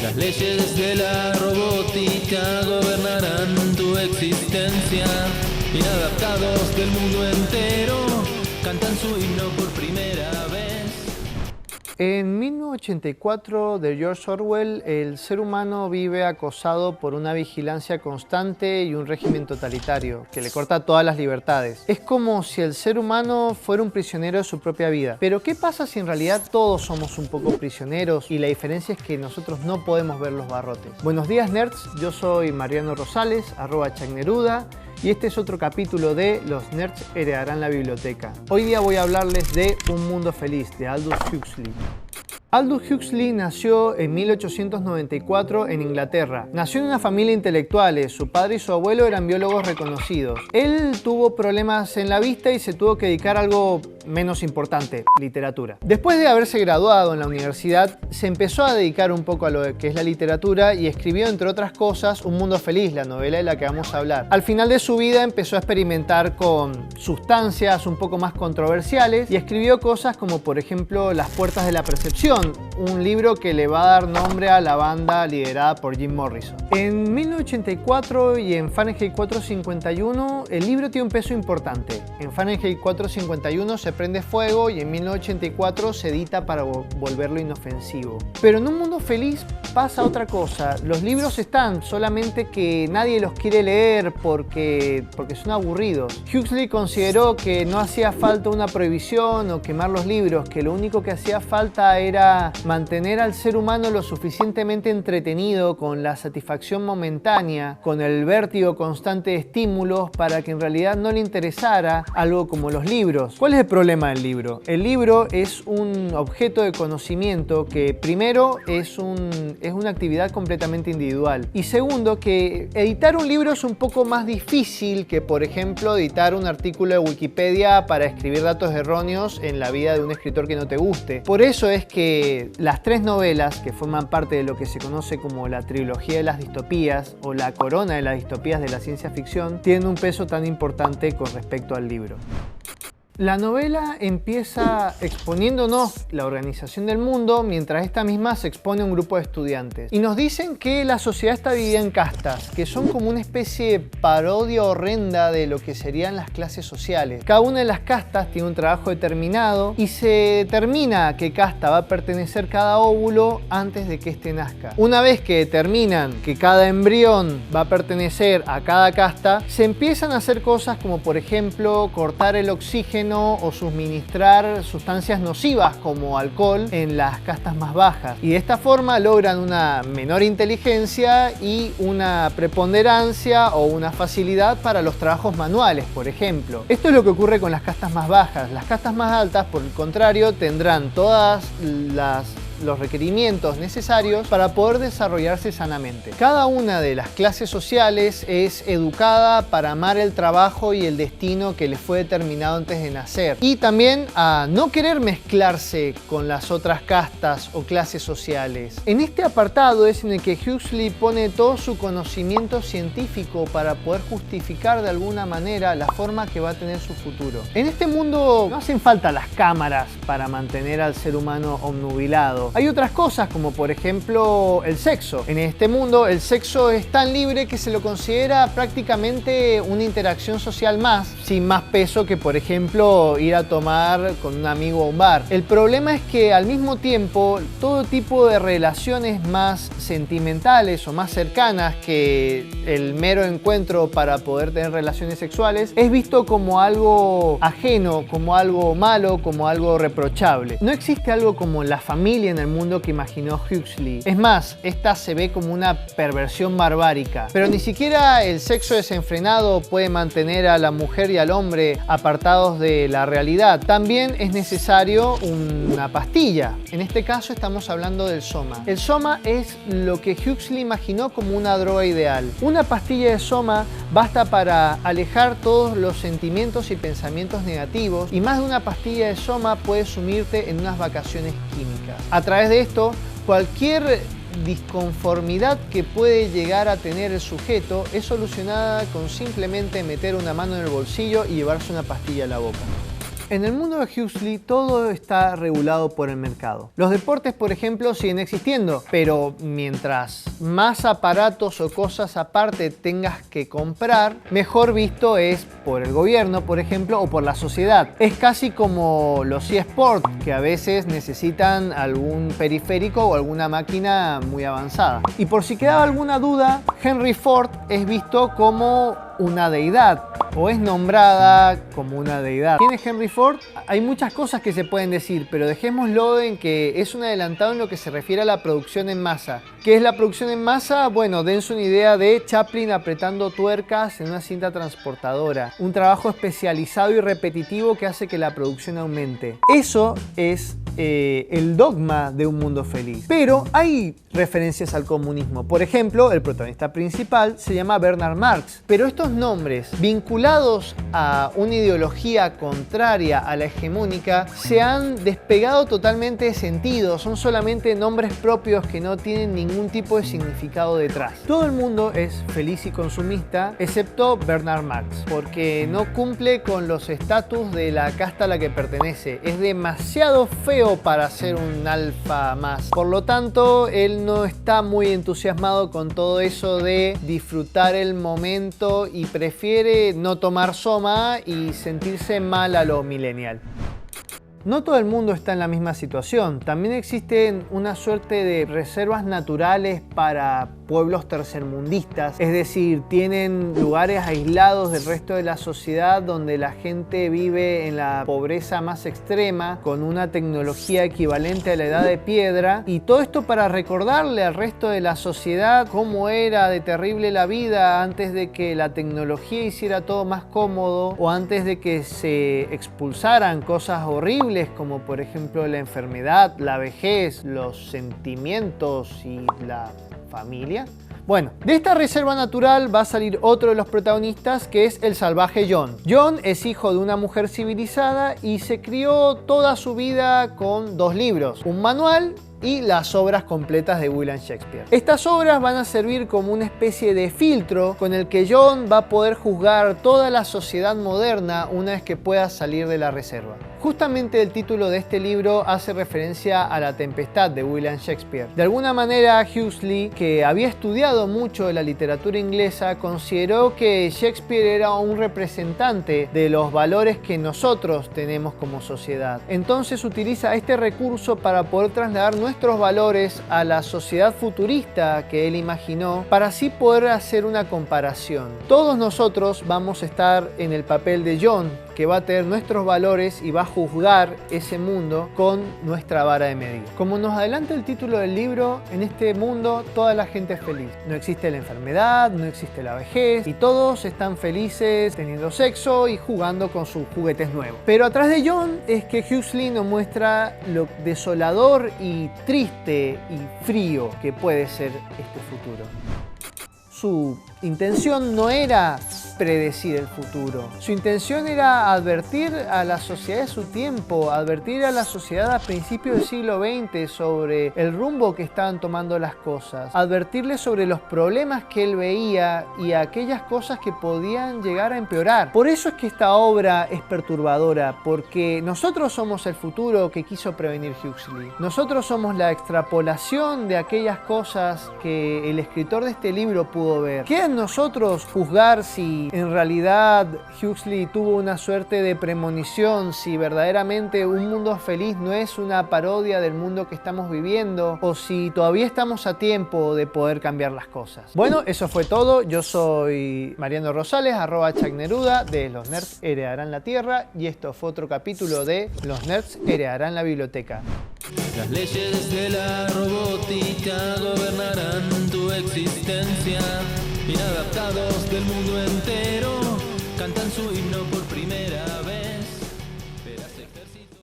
Las leyes de la robótica gobernarán tu existencia. Inadaptados del mundo entero cantan su himno por primera vez. En 1984 de George Orwell, el ser humano vive acosado por una vigilancia constante y un régimen totalitario que le corta todas las libertades. Es como si el ser humano fuera un prisionero de su propia vida. Pero ¿qué pasa si en realidad todos somos un poco prisioneros y la diferencia es que nosotros no podemos ver los barrotes? Buenos días nerds, yo soy Mariano Rosales, @chagneruda. Y este es otro capítulo de Los nerds heredarán la biblioteca. Hoy día voy a hablarles de Un mundo feliz, de Aldous Huxley. Aldous Huxley nació en 1894 en Inglaterra. Nació en una familia intelectual, su padre y su abuelo eran biólogos reconocidos. Él tuvo problemas en la vista y se tuvo que dedicar a algo menos importante, literatura. Después de haberse graduado en la universidad, se empezó a dedicar un poco a lo que es la literatura y escribió, entre otras cosas, Un mundo feliz, la novela de la que vamos a hablar. Al final de su vida empezó a experimentar con sustancias un poco más controversiales y escribió cosas como, por ejemplo, Las puertas de la percepción, un libro que le va a dar nombre a la banda liderada por Jim Morrison. En 1984 y en Fahrenheit 451 el libro tiene un peso importante. En Fahrenheit 451 se prende fuego y en 1984 se edita para volverlo inofensivo. Pero en Un mundo feliz pasa otra cosa. Los libros están, solamente que nadie los quiere leer porque son aburridos. Huxley consideró que no hacía falta una prohibición o quemar los libros, que lo único que hacía falta era mantener al ser humano lo suficientemente entretenido con la satisfacción momentánea, con el vértigo constante de estímulos, para que en realidad no le interesara algo como los libros. ¿Cuál es el problema del libro? El libro es un objeto de conocimiento que primero es una actividad completamente individual y segundo que editar un libro es un poco más difícil que, por ejemplo, editar un artículo de Wikipedia para escribir datos erróneos en la vida de un escritor que no te guste. Por eso es que las tres novelas que forman parte de lo que se conoce como la trilogía de las distopías o la corona de las distopías de la ciencia ficción tienen un peso tan importante con respecto al libro. La novela empieza exponiéndonos la organización del mundo mientras esta misma se expone a un grupo de estudiantes. Y nos dicen que la sociedad está dividida en castas, que son como una especie de parodia horrenda de lo que serían las clases sociales. Cada una de las castas tiene un trabajo determinado y se determina a qué casta va a pertenecer cada óvulo antes de que éste nazca. Una vez que determinan que cada embrión va a pertenecer a cada casta, se empiezan a hacer cosas como, por ejemplo, cortar el oxígeno o suministrar sustancias nocivas como alcohol en las castas más bajas. Y de esta forma logran una menor inteligencia y una preponderancia o una facilidad para los trabajos manuales, por ejemplo. Esto es lo que ocurre con las castas más bajas. Las castas más altas, por el contrario, tendrán todas los requerimientos necesarios para poder desarrollarse sanamente. Cada una de las clases sociales es educada para amar el trabajo y el destino que les fue determinado antes de nacer y también a no querer mezclarse con las otras castas o clases sociales. En este apartado es en el que Huxley pone todo su conocimiento científico para poder justificar de alguna manera la forma que va a tener su futuro. En este mundo no hacen falta las cámaras para mantener al ser humano obnubilado. Hay otras cosas como, por ejemplo, el sexo. En este mundo el sexo es tan libre que se lo considera prácticamente una interacción social más, sin más peso que, por ejemplo, ir a tomar con un amigo a un bar. El problema es que al mismo tiempo todo tipo de relaciones más sentimentales o más cercanas que el mero encuentro para poder tener relaciones sexuales es visto como algo ajeno, como algo malo, como algo reprochable. No existe algo como la familia en el mundo que imaginó Huxley. Es más, esta se ve como una perversión barbárica. Pero ni siquiera el sexo desenfrenado puede mantener a la mujer y al hombre apartados de la realidad. También es necesario una pastilla. En este caso estamos hablando del soma. El soma es lo que Huxley imaginó como una droga ideal. Una pastilla de soma basta para alejar todos los sentimientos y pensamientos negativos y más de una pastilla de soma puede sumirte en unas vacaciones químicas. A través de esto, cualquier disconformidad que puede llegar a tener el sujeto es solucionada con simplemente meter una mano en el bolsillo y llevarse una pastilla a la boca. En el mundo de Huxley todo está regulado por el mercado. Los deportes, por ejemplo, siguen existiendo, pero mientras más aparatos o cosas aparte tengas que comprar, mejor visto es por el gobierno, por ejemplo, o por la sociedad. Es casi como los eSports, que a veces necesitan algún periférico o alguna máquina muy avanzada. Y por si quedaba alguna duda, Henry Ford es visto como una deidad, o es nombrada como una deidad. ¿Quién es Henry Ford? Hay muchas cosas que se pueden decir, pero dejémoslo en que es un adelantado en lo que se refiere a la producción en masa. ¿Qué es la producción en masa? Bueno, dense una idea de Chaplin apretando tuercas en una cinta transportadora. Un trabajo especializado y repetitivo que hace que la producción aumente. Eso es el dogma de un mundo feliz. Pero hay referencias al comunismo. Por ejemplo, el protagonista principal se llama Bernard Marx. Pero estos nombres, vinculados a una ideología contraria a la hegemónica, se han despegado totalmente de sentido. Son solamente nombres propios que no tienen ningún tipo de significado detrás. Todo el mundo es feliz y consumista, excepto Bernard Marx, porque no cumple con los estatus de la casta a la que pertenece. Es demasiado feo para ser un alfa más. Por lo tanto, él no está muy entusiasmado con todo eso de disfrutar el momento y prefiere no tomar soma y sentirse mal a lo millennial. No todo el mundo está en la misma situación. También existen una suerte de reservas naturales para pueblos tercermundistas, es decir, tienen lugares aislados del resto de la sociedad donde la gente vive en la pobreza más extrema, con una tecnología equivalente a la edad de piedra, y todo esto para recordarle al resto de la sociedad cómo era de terrible la vida antes de que la tecnología hiciera todo más cómodo o antes de que se expulsaran cosas horribles como por ejemplo la enfermedad, la vejez, los sentimientos y la familia. Bueno, de esta reserva natural va a salir otro de los protagonistas, que es el salvaje John. John es hijo de una mujer civilizada y se crió toda su vida con 2 libros, un manual y las obras completas de William Shakespeare. Estas obras van a servir como una especie de filtro con el que John va a poder juzgar toda la sociedad moderna una vez que pueda salir de la reserva. Justamente el título de este libro hace referencia a La Tempestad de William Shakespeare. De alguna manera, Huxley, que había estudiado mucho de la literatura inglesa, consideró que Shakespeare era un representante de los valores que nosotros tenemos como sociedad. Entonces utiliza este recurso para poder trasladar nuestros valores a la sociedad futurista que él imaginó, para así poder hacer una comparación. Todos nosotros vamos a estar en el papel de John, que va a tener nuestros valores y va a juzgar ese mundo con nuestra vara de medir. Como nos adelanta el título del libro, en este mundo toda la gente es feliz. No existe la enfermedad, no existe la vejez y todos están felices teniendo sexo y jugando con sus juguetes nuevos. Pero atrás de John es que Huxley nos muestra lo desolador y triste y frío que puede ser este futuro. Su intención no era predecir el futuro. Su intención era advertir a la sociedad de su tiempo, advertir a la sociedad a principios del siglo XX sobre el rumbo que estaban tomando las cosas, advertirles sobre los problemas que él veía y aquellas cosas que podían llegar a empeorar. Por eso es que esta obra es perturbadora, porque nosotros somos el futuro que quiso prevenir Huxley. Nosotros somos la extrapolación de aquellas cosas que el escritor de este libro pudo ver. Queda en nosotros juzgar si en realidad Huxley tuvo una suerte de premonición, si verdaderamente un mundo feliz no es una parodia del mundo que estamos viviendo, o si todavía estamos a tiempo de poder cambiar las cosas. Bueno, eso fue todo. Yo soy Mariano Rosales, @ChuckNeruda, de Los Nerds Heredarán la Tierra, y esto fue otro capítulo de Los Nerds Heredarán la Biblioteca. Las leyes de la robótica gobernarán tu existencia. Inadaptados del mundo entero cantan su himno por primera vez.